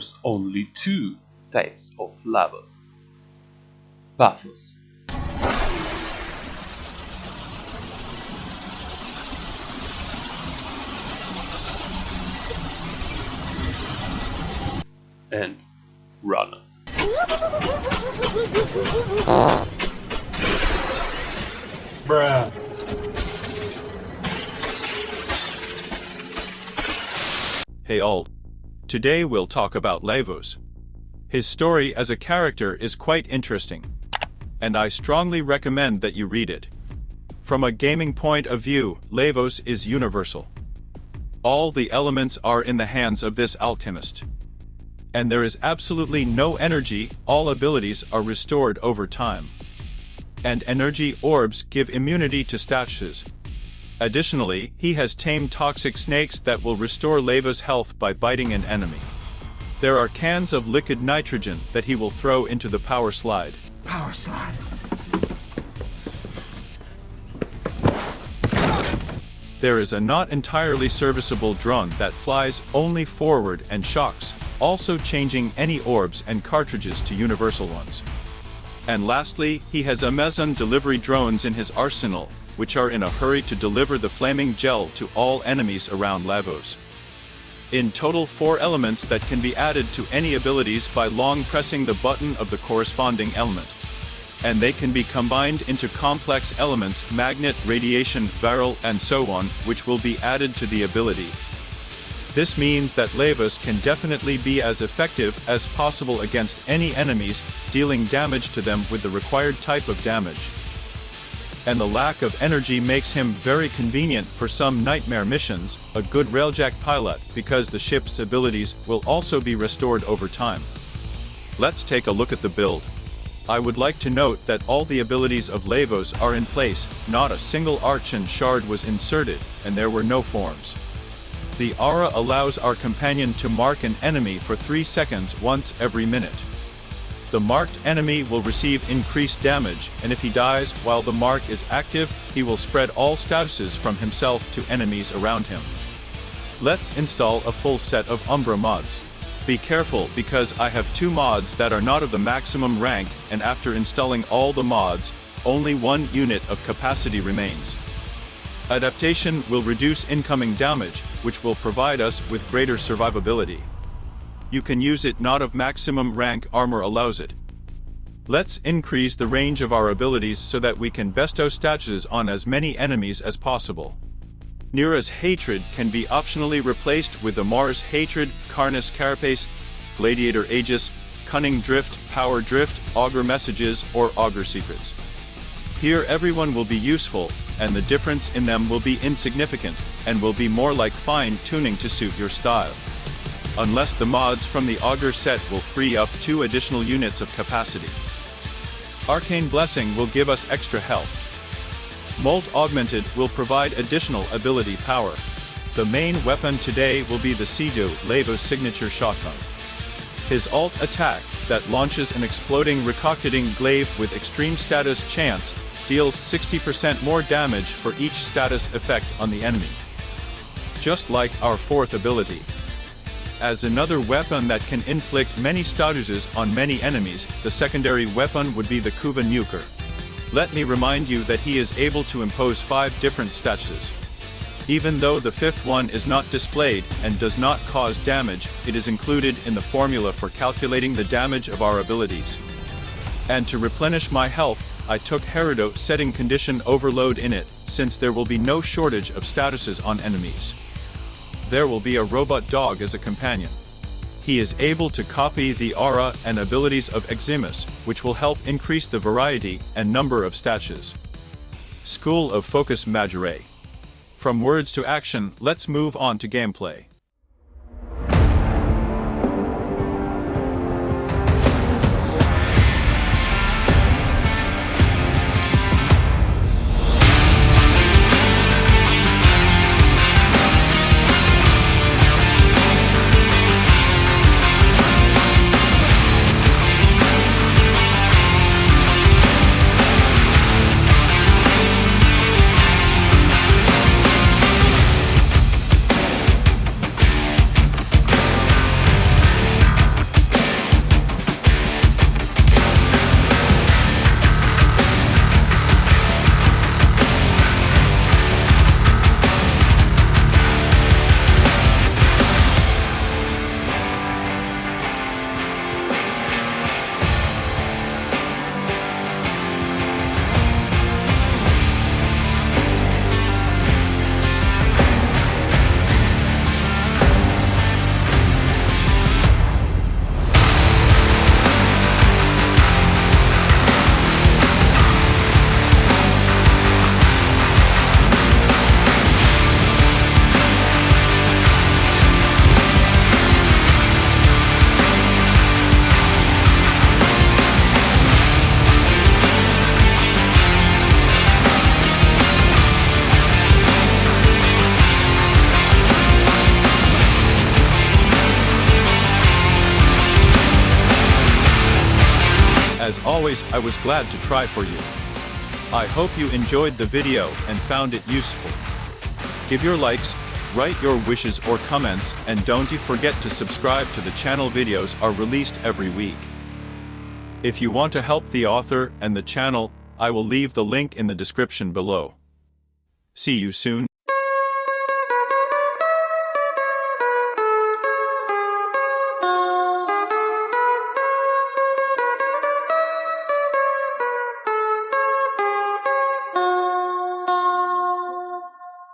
there's only two types of Lavos: Pathos and Ranas. Bruh. Hey all. Today we'll talk about Lavos. His story as a character is quite interesting, and I strongly recommend that you read it. From a gaming point of view, Lavos is universal. All the elements are in the hands of this alchemist. And there is absolutely no energy, all abilities are restored over time. And energy orbs give immunity to statuses. Additionally, he has tamed toxic snakes that will restore Lavos' health by biting an enemy. There are cans of liquid nitrogen that he will throw into the power slide. Power slide. There is a not entirely serviceable drone that flies only forward and shocks, also changing any orbs and cartridges to universal ones. And lastly, he has Amazon delivery drones in his arsenal, which are in a hurry to deliver the flaming gel to all enemies around Lavos. In total 4 elements that can be added to any abilities by long pressing the button of the corresponding element. And they can be combined into complex elements, magnet, radiation, viral, and so on, which will be added to the ability. This means that Lavos can definitely be as effective as possible against any enemies, dealing damage to them with the required type of damage. And the lack of energy makes him very convenient for some nightmare missions, a good railjack pilot, because the ship's abilities will also be restored over time. Let's take a look at the build. I would like to note that all the abilities of Lavos are in place, not a single archon shard was inserted, and there were no forms. The aura allows our companion to mark an enemy for 3 seconds once every minute. The marked enemy will receive increased damage, and if he dies while the mark is active, he will spread all statuses from himself to enemies around him. Let's install a full set of Umbra mods. Be careful because I have 2 mods that are not of the maximum rank, and after installing all the mods, only 1 unit of capacity remains. Adaptation will reduce incoming damage, which will provide us with greater survivability. You can use it not of maximum rank armor allows it. Let's increase the range of our abilities so that we can bestow statuses on as many enemies as possible. Nira's Hatred can be optionally replaced with the Mars Hatred, Carnus Carapace, Gladiator Aegis, Cunning Drift, Power Drift, Augur Messages, or Augur Secrets. Here everyone will be useful, and the difference in them will be insignificant, and will be more like fine-tuning to suit your style. Unless the mods from the Augur set will free up 2 additional units of capacity. Arcane Blessing will give us extra health. Molt Augmented will provide additional ability power. The main weapon today will be the Cedo Lavos signature shotgun. His alt attack, that launches an exploding recocketing glaive with extreme status chance, deals 60% more damage for each status effect on the enemy. Just like our 4th ability. As another weapon that can inflict many statuses on many enemies, the secondary weapon would be the Kuva Nukor. Let me remind you that he is able to impose 5 different statuses. Even though the 5th one is not displayed and does not cause damage, it is included in the formula for calculating the damage of our abilities. And to replenish my health, I took Hirudo setting condition overload in it, since there will be no shortage of statuses on enemies. There will be a robot dog as a companion. He is able to copy the aura and abilities of Eximus, which will help increase the variety and number of statuses. School of Focus Majore. From words to action, let's move on to gameplay. As always, I was glad to try for you. I hope you enjoyed the video and found it useful. Give your likes, write your wishes or comments, and don't forget to subscribe to the channel. Videos are released every week. If you want to help the author and the channel, I will leave the link in the description below. See you soon.